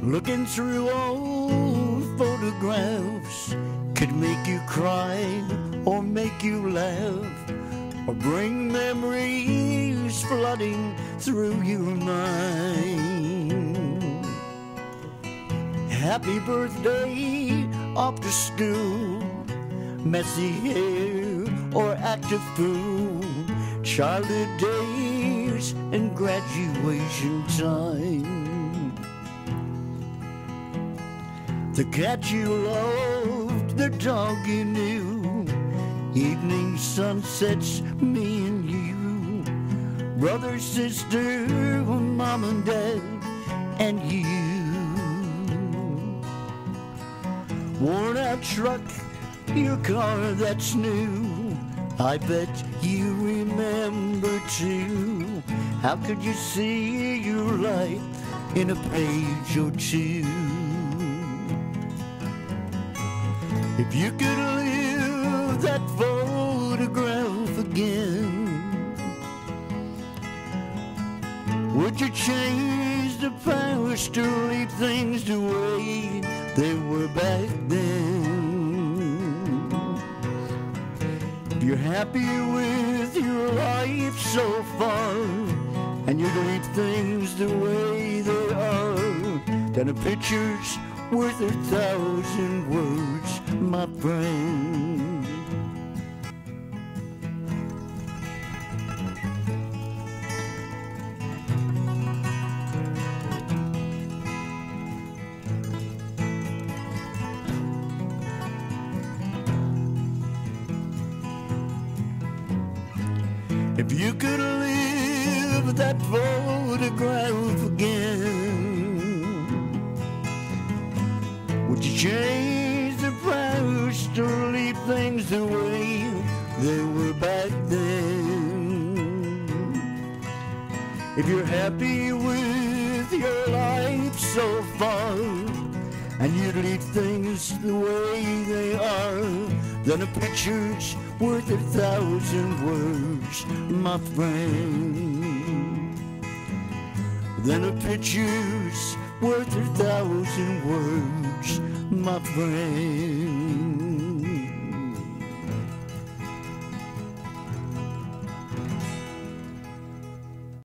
Looking through old photographs could make you cry or make you laugh or bring memories flooding through your mind. Happy birthday off to school, messy hair or active fool, childhood days and graduation time. The cat you loved, the dog you knew, evening sunsets, me and you, brother, sister, mom and dad, and you. Worn out truck, your car that's new, I bet you remember too. How could you see your life in a page or two? If you could live that photograph again, would you change the past or leave things the way they were back then? If you're happy with your life so far and you leave things the way they are, then a picture's worth 1,000 words, my friend. If you could live that photograph again, would you change the past or leave things the way they were back then? If you're happy with your life so far and you leave things the way they are, then a picture's worth 1,000 words, my friend. Then a picture's worth 1,000 words, my friend.